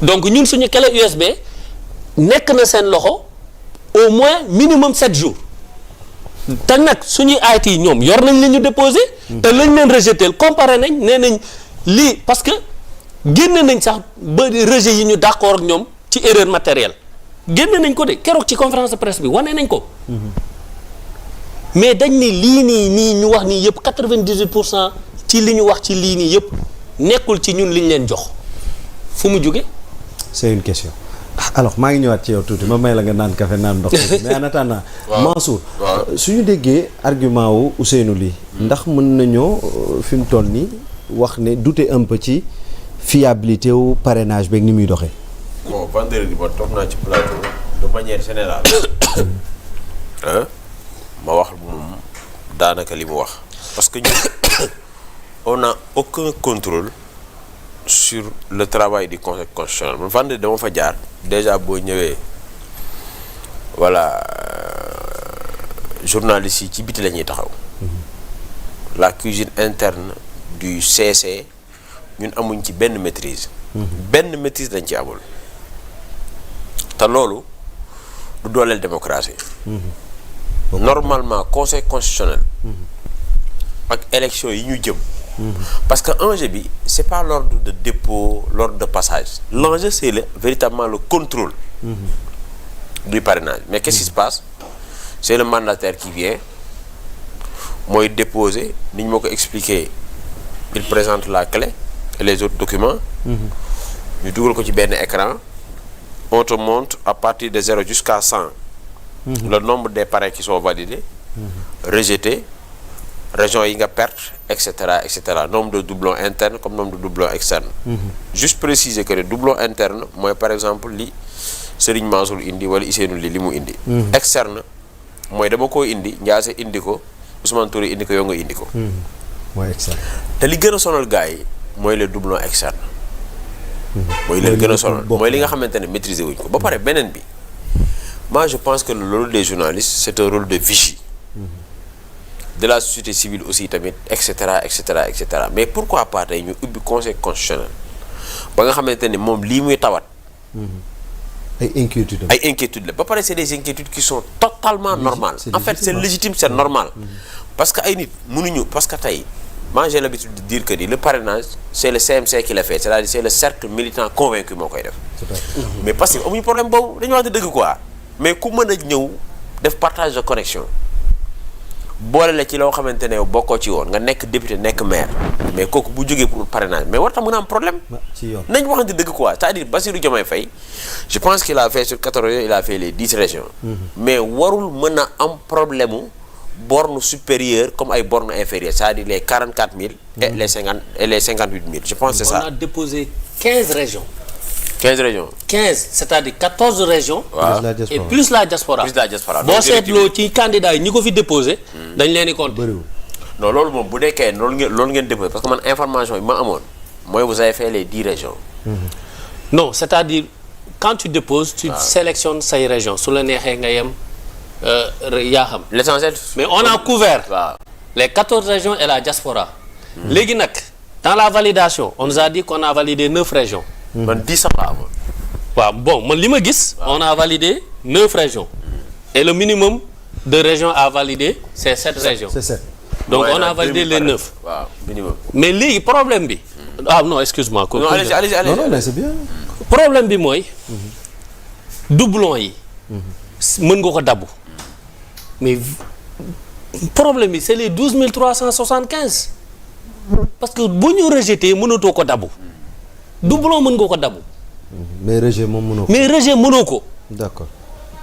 donc ñun suñu clé USB nekk na seen loxo au moins minimum 7 jours te nag suñuy IT ñoom yor nañ li ñu déposé. te lañ leen rejeté comparé nañ nee nañ lii parce que génne nañ sax ba rejet yi ñu d'accord ak ñoom ci erreur matérielle génne nañ ko de keroog ci conférence de presse bi wane nañ ko. mais dañ ne lii nii ñu wax nii yëpp 98% ci li ñu wax ci lii nii yëpp nekkul ci ñun liñ leen jox fu mu jóge. c'est une question. alors maa ngi ñëwaat ci yow tuuti ma may la nga naan café naan ndox mais en attendant Mansour suñu déggee argument wu Ousseynou Ly ndax mën nañoo fi mu toll nii wax ne douter un peu ci fiabilité wu parrainage beeg ni muy doxee. bon vendredi ba toog naa ci plateau de manière générale ma wax moom daanaka li mu wax parce que ñun on n'a aucun contrôle sur le travail du conseil constitutionnel man vendredi dama fa jaar déjà boo ñëwee voilà journalistes yi ci biti la ñuy taxaw la cuisine interne du CC ñun amuñ ci benn maîtrise benn maîtrise dañ ci amul te loolu du dooleel démocratie normalement conseil constitutionnel ak élection yi ñu jëm parce que enjeu bi c'est pas l'ordre de dépôt l'ordre de passage l'enjeu c'est véritablement le contrôle du parrainage mais qu'est-ce qui se passe c'est le mandataire qui vient mooy déposer ni ñu ma ko expliquer il présente la clé et les autres documents ñu dugal ko ci benn écran on te montre à partir de 0 jusqu'à 100 le nombre des parrains qui sont validés rejetés région yi nga perte et cetera nombre de doublons internes comme nombre de doublons externes juste préciser que le doublon interne mooy par exemple li Serigne Mansour indi wala Ousseynou li mu indi externe mooy dama koo indi Ndiasse indi ko Ousmane Touré indi ko yow nga indi ko mooy externe te li gën a sonal gars yi mooy le doublon externe mooy leen gën a sonal mooy li nga xamante ne maîtriser wuñ ko ba pare beneen bi moi je pense que le rôle des journalistes c'est un rôle de vigie de la société civile aussi tamit et cetera mais pourquoi pas tey ñu ubbi conseil constitutionnel ba nga xamante ne moom lii muy tawat ay inquiétudes la ba pare c'est des inquiétudes qui sont totalement normales en fait c'est légitime c'est normal parce que ay nit mënuñu parce que tey moi j'ai l'habitude de dire que ni le parrainage c'est le CMC qui l'a fait c'est-à-dire c'est le cercle militant convaincu moo koy def mais parce que amuñu problème boobu dañu wax de dëgg quoi mais ku mën a ñëw def partage de connexion boole la ci loo xamante ne bokkoo ci woon nga nekk député nekk maire mais kooku bu jógee pour parrainage mais war tax mën a am problème nañ waxante dëgg quoi c'est-à-dire Bassirou Diomaye Faye je pense qu'il a fait sur 14 régions il a fait les 10 régions mais warul mën a am problème u borne supérieure comme ay borne inférieure c'est-à-dire les 44 000 et les 58 000 je pense que c'est ça on a déposé 15 régions 15 régions 15 c'est-à-dire 14 régions et plus la diaspora boo seetloo ci candidat yi ñi ko fi déposé dañ leen di compter non loolu moom bu nekkee loolu ngeen déposé parce que man information bi ma amoon mooy vous avez fait les 10 régions non c'est-à-dire quand tu déposes tu sélectionnes say régions su la neexee nga yem yaa xam l'essentiel mais on a couvert les 14 régions et la diaspora léegi nag dans la validation on nous a dit qu'on a validé 9 régions man 10 sax la amoon waaw bon man li ma gis on a validé 9 régions et le minimum de régions à valider c'est 7 régions c'est 7 donc on a validé les 9 waaw minimum mais léegi problème bi non excuse-moi non allez non mais c'est bien problème bi mooy doublon yi mën nga ko dabu mais problème bi c'est les 12 375 parce que bu ñu rejeté mënatoo ko dabu doublon mën nga ko dabu mais rejet moom mënoo ko mais rejet mënoo ko d'accord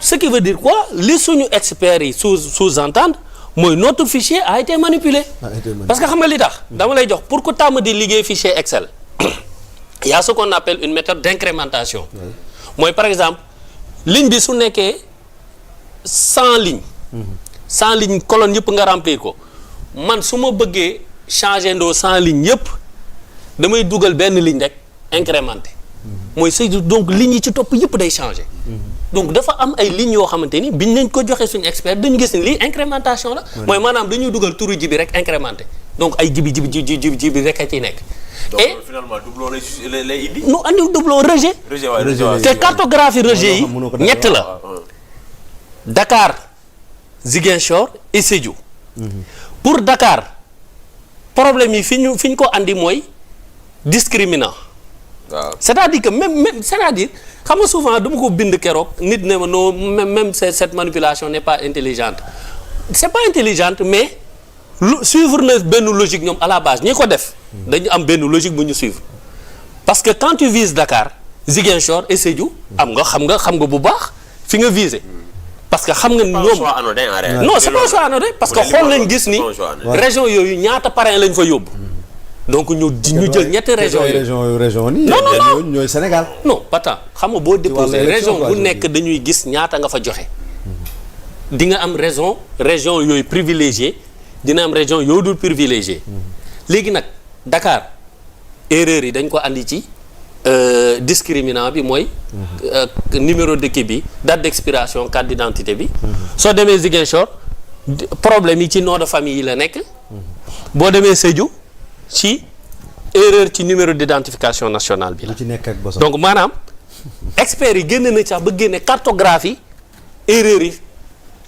ce qui veut dire quoi li suñu experts yi sous-entendre mooy notre fichier a été manipulé parce que xam nga li tax dama lay jox pour que tàmm di liggéey fichier Excel il y a ce qu'on appelle une méthode d'incrémentation mooy par exemple ligne bi su nekkee 100 lignes 100 lignes colonne yëpp nga remplir ko man su ma bëggee changer ndoo 100 lignes yëpp damay dugal benn ligne rek incrémenté mooy c'est donc lignes yi ci topp yëpp day changer donc dafa am ay lignes yoo xamante ni biñ nañ ko joxe suñu expert dañu gis ni lii incrémentation la mooy maanaam dañuy dugal turu ji bi rek incrémenté donc ay jibi rek a ciy nekk et finalement doublon lay indi. nu andiw doublon rejet. te cartographie rejet yi ñett la. Dakar Ziguinchor et Sédhiou. pour Dakar problème yi fi ñu ko andi mooy discriminant. waaw c'est-à-dire que même c'est-à-dire xam nga souvent dama ko bind keroog nit ne ma non même cette manipulation n'est pas intelligente c'est pas intelligente mais suivre na benn logique ñoom à la base ñi ko def. dañu am benn logique bu ñu suivre parce que quand tu vises Dakar Ziguinchor et Sédhiou xam nga bu baax fi nga viser. parce que xam nga ñoom non c'est pas un choix anodin parce que xool lañ gis ni région yooyu ñaata parrain lañ fa yóbbu. donc ñu jël ñetti région nii. non ñooy Sénégal. non pas tant xam nga boo déposé région bu nekk dañuy gis ñaata nga fa joxe. di nga am région yooyu privilégié dina am région yoo dul privilégié. léegi nag Dakar erreur yi dañ ko andi ci discriminant bi mooy. numéro de kii bi date d'expiration carte d'identité bi. soo demee Ziguinchor problème yi ci nom de famille yi la nekk. boo demee Sédhiou. ci erreur ci numéro d'identification nationale bi la. ci nekk ak bosam. donc maanaam experts yi génne na sax ba génne cartographie erreur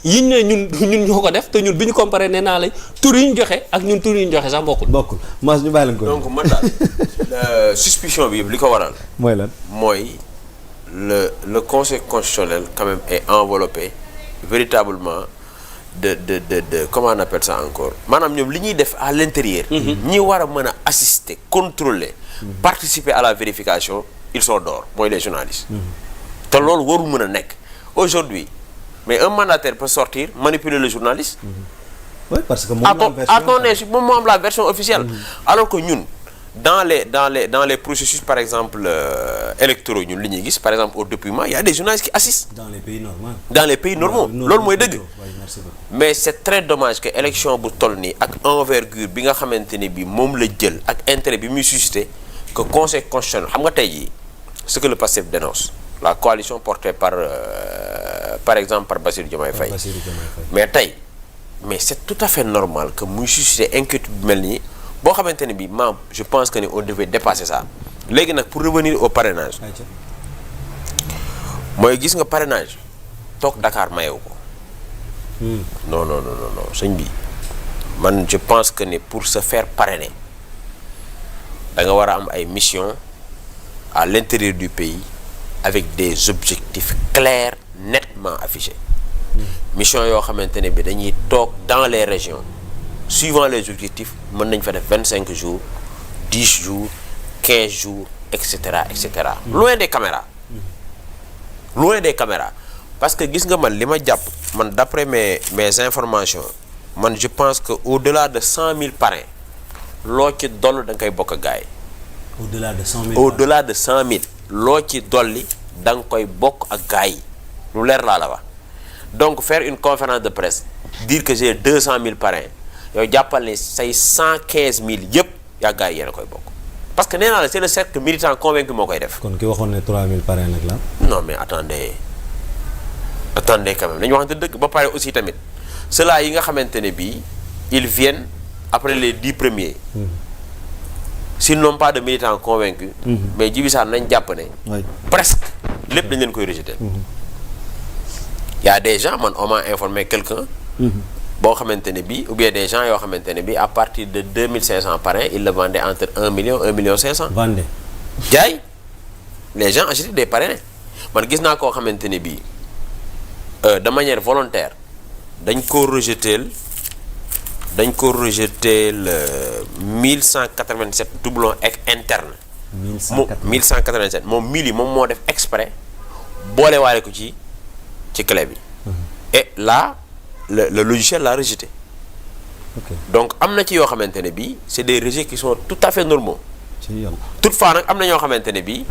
yi ne ñun ñoo ko def te ñun bi ñu comparé nee naa la tur yi ñu joxe ak ñun tur yi ñu joxe sax bokkul. Mass ñu bàyyi leen ko. donc man daal suspicion bi yëpp li ko waral. mooy lan mooy le conseil constitutionnel quand même est enveloppé véritablement. de comment on appelle ça encore maanaam ñoom li ñuy def à l'intérieur. ñi war a mën a assister contrôler. participer à la vérification ils sont dehors mooy les journalistes. te loolu warul mën a nekk aujourd'hui mais un mandataire peut sortir manipuler le journaliste. oui parce que moom moo am la version officielle. alors que ñun dans les processus par exemple électoraux ñun li ñuy gis par exemple au dépouillement il y a des journalistes qui assistent. dans les pays normaux loolu mooy dëgg. mais c'est très dommage que élection bu toll nii ak envergure bi nga xamante ni bi moom la jël ak intérêt bi muy suscité que conseil constitutionnel xam nga tey jii ce que le PASTEF dénonce la coalition portée par exemple par Bassirou Diomaye Faye mais c'est tout à fait normal que muy suscité inquiétude bu mel nii boo xamante ne bi je pense que ni on devait dépasser ça léegi nag pour revenir au parrainage mooy gis nga parrainage toog Dakar mayewu ko non sëñ bi man je pense que ni pour se faire parrainer da nga war a am ay missions à l'intérieur du pays avec des objectifs clairs nettement affichés mission yoo xamante ne bi dañuy toog dans les régions suivant les objectifs mën nañ fa def 25 jours 10 jours 15 jours et cetera loin des caméras parce que gis nga man li ma jàpp man d'après mes informations man je pense que au-delà de 100 000 parrains loo ci dolli da nga koy bokk ak gars yi. au-delà de 100 000 loo ci dolli da nga koy bokk ak gars yi lu leer laa la wax donc faire une conférence de presse dire que j'ai 200 000 parrains yow jàppal ne say 115 000 yëpp yaa gars yi yéen a koy bokk parce que nee naa la c'est le cercle militant convaincu moo koy def. kon ki waxoon ne 3000 parrains nag la. non mais attendez quand même dañu waxante dëgg ba pare aussi tamit ceux-là yi nga xamante ne bii ils viennent après les 10 premiers. s'ils n'ont pas de militants convaincus. mais Djibi Sarr nañ jàpp ne. presque lépp dañ leen koy rejeter. y a des gens man on m'a informé quelqu'un. boo xamante ne bii ou bien des gens yoo xamante ne bii à partir de 2500 parrains ils le vendaient entre 1 million 1 million 500. vendé jaay les gens achetaient des parrains man gis naa koo xamante ne bii de manière volontaire dañ ko rejeter le 1187 doublon interne. 1187 moom mili moom moo def exprès boole waale ko ci clé bi. et là le logiciel l'a rejeté. donc am na ci yoo xamante ne bii c'est des rejets qui sont tout à fait normaux. toutefois nag am na ñoo xamante ne bii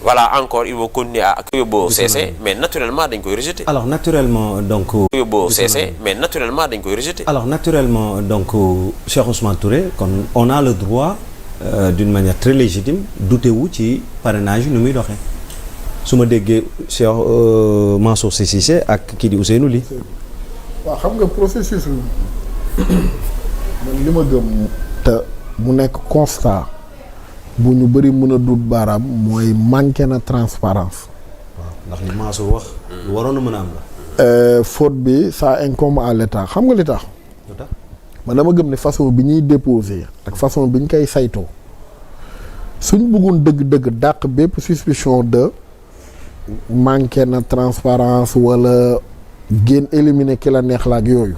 voilà encore il faut continuer à ku yóbboo CC mais naturellement dañ koy rejeter. alors naturellement donc. ku yóbboo CC mais naturellement dañ koy rejeter. alors naturellement donc Cheikh Ousmane Touré kon on a le droit d'une manière très légitime douter wu ci parrainage yi nu muy doxee su ma déggee Cheikh Mansour Sy Cissé ak kii di Ousseynou Ly. waaw xam nga processus man li ma gëm te mu nekk constat bu ñu bëri mën a dut baaraam mooy manqué na transparence waaw ndax li Mansour wax. lu waroon a mën a am la. faute bi ça incombe à l'État xam nga li tax. lu tax man dama gëm ne façon bi ñuy déposer ak façon bi ñu koy saytoo suñ bëggoon dëgg-dëgg dàq bépp suspicion de manqué na transparence wala génn éliminer ki la neex la ak yooyu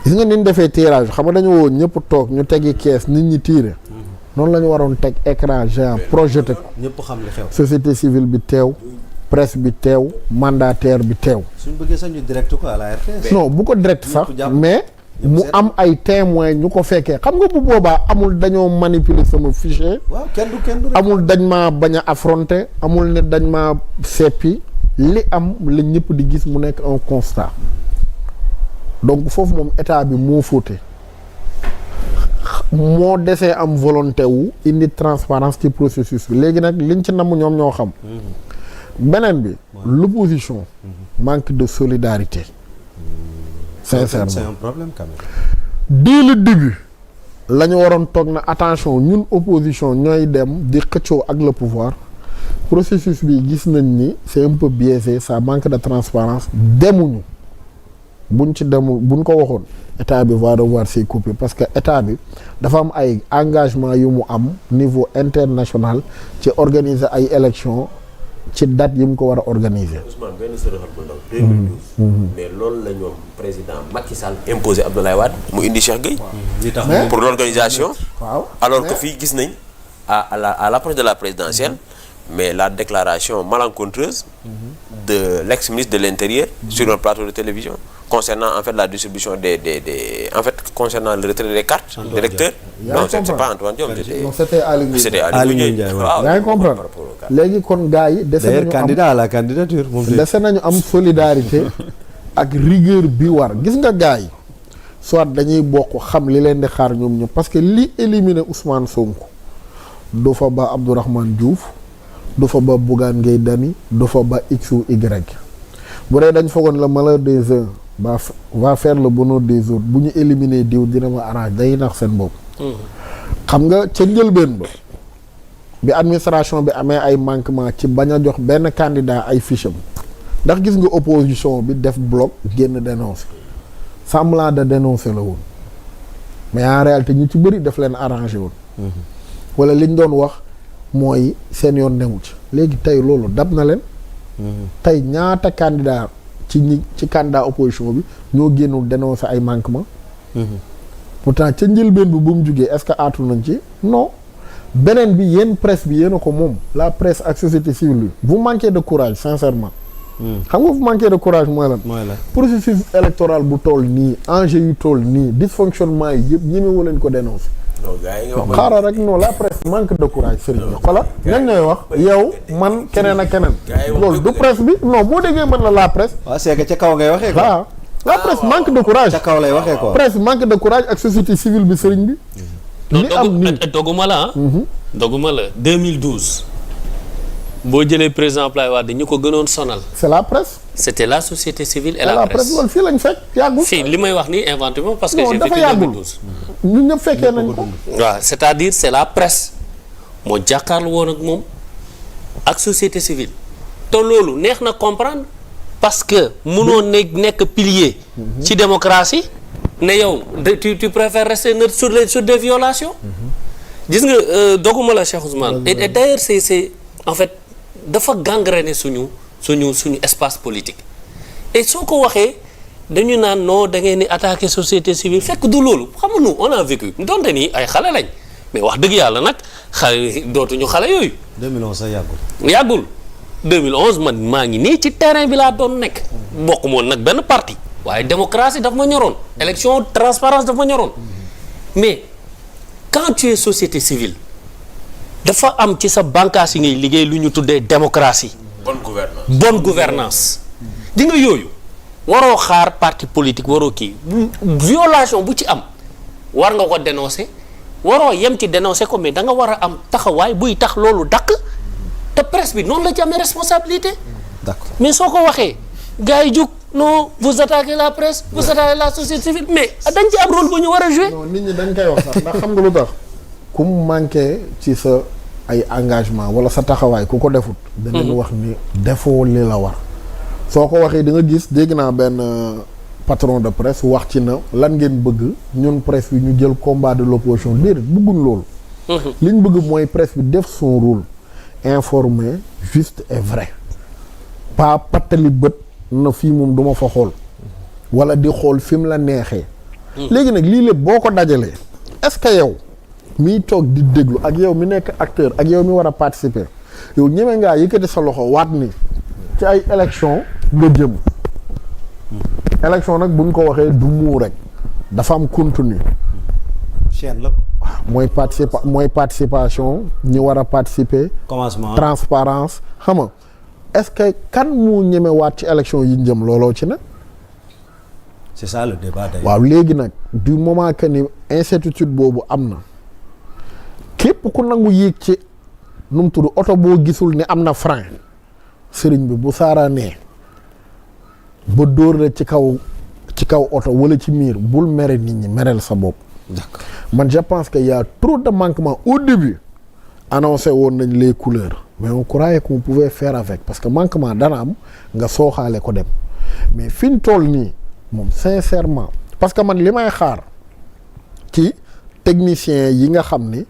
gis nga ni ñu defee tirage xam nga dañu woo ñëpp toog ñu tegi kees nit ñi tiire noonu la ñu waroon teg écran géant projeté ko ñëpp xam li xew. société civile bi teew presse bi teew mandataire bi teew suñu bëggee sax ñu direct ko à la RTS. non bu ko direct sax ñëpp jàpp. mais mu am ay témoins ñu ko fekkee xam nga bu boobaa amul dañoo manipuler sama fichier waaw kenn du amul dañ maa bañ a affronter amul ne dañ maa seppi li am la ñëpp di gis mu nekk un constat donc foofu moom état bi moo fóote moo desee am volonté wu indi transparence ci processus bi léegi nag liñ ci namm ñoom ñoo xam beneen bi l'opposition manque de solidarité sincèrement c'est un problème quand même. dès le début la ñu waroon toog na attention ñun opposition ñooy dem di xëccoo ak le pouvoir processus bi gis nañ ni c'est un peu biaisé ça manque de transparence demuñu buñ ci demul buñ ko waxoon état bi va devoir s'y couper parce que état bi dafa am ay engagement yu mu am niveau international ci organiser ay élections ci date yi mu ko war a organiser. Ousmane benn sërëxal bu ndaw 2012 mais loolu la ñoom président Macky Sall imposé Abdoulaye Wade mu indi Cheikh Gueye li tax pour l'organisation waaw alors que fii gis nañ à l'approche de la présidentielle mais la déclaration malencontreuse de l'ex-ministre de l'Intérieur sur un plateau de télévision concernant en fait la distribution des en fait concernant le retrait des cartes des lecteurs non c'est pas Antoine Diome non c'était Aly Ngouille c'était Aly Aly Ngouille Ngouille Ndiaye, waaw yaa ngi comprendre léegi kon gars yi dese d'ailleurs nañu am candidat à la candidature moom dese nañu am solidarité ak rigueur bi war gis nga gars yi soit dañuy bokk xam li leen di xaar ñoom ñëpp parce que li éliminer Ousmane Sonko du fa ba Abdourahmane Diouf du fa ba Bougane Gueye Dany du fa ba X ou Y bu dee dañ foogoon le malheur des uns va faire le bonheur des autres bu ñu éliminer diw dina ma arrange day nax seen bopp xam nga ca njëlbeen ba bi administration bi amee ay manquement ci bañ a jox benn candidat ay fiche am ndax gis nga opposition bi def bloc génn dénoncer semblant de dénoncer la woon mais en réalité ñu ci bëri daf leen arrangé woon wala liñ doon wax mooy seen yoon newu ci léegi tey loolu dab na leen tey ñaata candidat ci candidat opposition bi ñoo génnul dénoncer ay manquement pourtant ca njëlbeen bi bu mu jugee est-ce que aatu nañ ci non beneen bi yéen presse bi yéen a ko moom la presse ak société civile bi vous manquez de courage sincèrement xam nga vous manquez de courage mooy lan processus électoral bu toll nii enjeu yu toll nii dysfonctionnement yi yëpp ñemewu leen ko dénoncer xaaral rek non la presse manque de courage sëriñ bi xoolal ñan ñooy wax yow man keneen ak keneen loolu du presse bi non boo déggee mën la presse waaw c'est que ca kaw ngay waxee quoi la presse manque de courage ca kaw lay waxee quoi presse manque de courage ak société civile bi sëriñ bi li am nii doguma la doguma la 2012 boo jëlee président Abdoulaye Wade ñu ko gënoon sonal c'est la presse c'était la société civile et c'est la presse loolu fii lañ fekk yàggul fii li may wax nii inventé ma parce que non j'ai dafa vécu yàggul 2012 ñun ñëpp fekkee nañ ko waaw c'est-à-dire c'est la presse moo jàkkaarlu woon ak moom ak société civile te loolu neex na comprendre parce que mënoo nekk pilier ci démocratie ne yow tu préfères rester neutre sur des violations gis nga doguma la Cheikh Ousmane et d'ailleurs c'est en fait dafa gangréné suñu espace politique et soo ko waxee dañu naan non da ngeen ni attaquer société civile fekk du loolu xam nga nous on a vécu donte ni ay xale lañ mais wax dëgg yàlla nag xale dootuñu xale yooyu 2011 sax yàggul 2011 man maa ngi nii ci terrain bi laa doon nekk bokk moon nag benn parti waaye démocratie daf ma ñoroon élection transparence daf ma ñoroon mais quand tu es société civile dafa am ci sa bànqaas yi ngay liggéey lu ñu tuddee démocratie bonne gouvernance di nga yooyu waroo xaar parti politique waroo kii violation bu ci am war nga ko dénoncer waroo yem ci dénoncer ko mais da nga war a am taxawaay buy tax loolu dakk te presse bi noonu la ci amee responsabilité d'accord mais soo ko waxee gars yi jóg non vous attaquez la presse vous attaquez la société civile mais dañ ci am rôle bu ñu war a jouer non nit ñi dañ koy wax sax ndax xam nga lu tax ku mu manqué ci sa ay engagement wala sa taxawaay ku ko defut danañ wax ni defoo li la war soo ko waxee di nga gis dégg naa benn patron de presse wax ci na lan ngeen bëgg ñun presse bi ñu jël combat de l'opposition déedéet bëgguñ loolu liñ bëgg mooy presse bi def son rôle informer juste et vrai pas pattali bët na fii moom duma fa xool wala di xool fi mu la neexee léegi nag lii lépp boo ko dajalee est-ce que yow miy toog di déglu ak yow mi nekk acteur ak yow mi war a participer yow ñeme ngaa yëkkati sa loxo waat ni ci ay élection nga jëm élection nag buñ ko waxee du muu rek dafa am contenu chaîne la waaw mooy participation ñi war a participer commencement transparence xam nga est-ce que kan mu ñeme waat ci élection yi jëm looloo ci nag c'est ça le débat d'ailleurs. waaw léegi nag du moment que ni incertitude boobu am na képp ku nangu yéeg ci nu mu tudd oto boo gisul ni am na frein sëriñ bi bu saaraanee ba dóor la ci kaw oto wala ci miir bul mere nit ñi mereel sa bopp. D'accord. man je pense que y a trop de manquements au début annoncé woon nañ les couleurs mais on croyait qu'on pouvait faire avec parce que manquement dana am nga sooxaale ko dem mais fi ñu toll nii moom sincèrement parce que man li may xaar ci technicien yi nga xam ni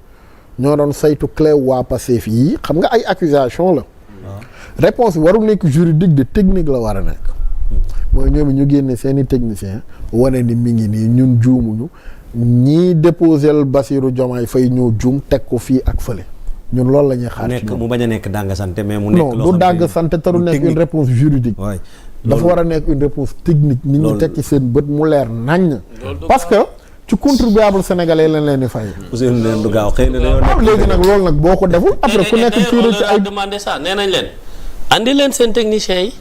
ñoo doon saytu clé waa Pastef yi xam nga ay accusation la réponse bi warul nekk juridique de technique la war a nekk mooy ñoom ñu génne seeni technicien wane ni mi ngi nii ñun juumuñu ñii déposel Bassirou Diomaye Faye ñoo juum teg ko fii ak fële ñun loolu la ñuy xaar ci ñoom mu bañ a nekk dàng sante mais mu nekk non du dàgg sante te du nekk une réponse juridique waay dafa war a nekk une réponse technique nit ñi teg ci seen bët mu leer naññ parce que ci contribuable sénégalais lañ leen di fay Ousseynou leen du gaaw xëy na dañoo waaw léegi nag loolu nag boo ko deful après ku nekk tiire ci ay demandé ça nee nañ leen andi leen seen techniciens yi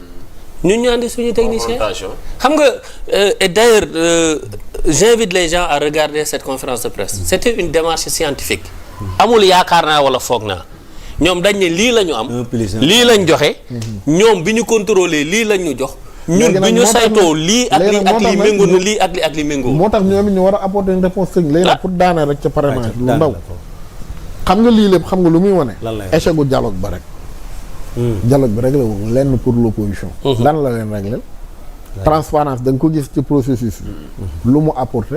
ñun ñu andi suñu technicien xam nga et d'ailleurs j'invite les gens à regarder cette conférence de presse c'était une démarche scientifique amul yaakaar naa wala foog naa ñoom dañ ne lii la ñu am lii lañ joxe ñoom bi ñu contrôler lii lañ ñu jox ñun bi ñu saytoo lii ak lii ak lii méngoo na lii ak lii ak lii méngoo moo tax ñoom it ñu war a apporter une réponse technique léegi nag pour daanee rek ca parrainage lu ndaw xam nga lii lépp xam nga lu muy wane échec gu dialogue ba rek dialogue bi réglé wu lenn pour l'opposition lan la leen réglé transparence da nga ko gis ci processus lu mu apporté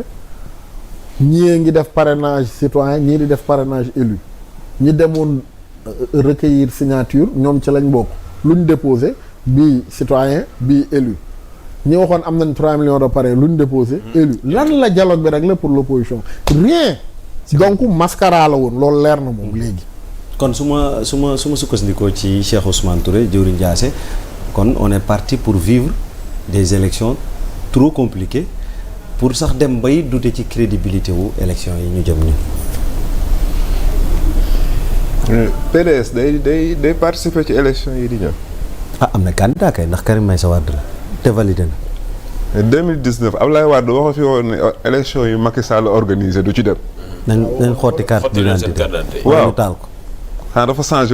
ñii ngi def parrainage citoyen ñii di def parrainage élu ñi demoon recueillir signature ñoom ci lañ bokk luñ déposé bii citoyen bii élu ñi waxoon am nañ 3 millions de parrain luñ déposé élu lan la dialogue bi réglé pour l'opposition rien donc mascara la woon loolu leer na moom léegi kon su ma sukkandikoo ci Cheikh Ousmane Touré Dieuwrine Ndiassé kon on est parti pour vivre des élections trop compliquées pour sax dem bay douter ci crédibilité wu élections yi ñu jëm ni PDS day participer ci élections yi di ñëw. ah am na candidat kay ndax Karim Meïssa Wade la te validé na. 2019 Abdoulaye Wade waxo fi woon ne élections yu Macky Sall organisé du ci dem. nañ xotti carte d'identité waaw taal ko. dafa changé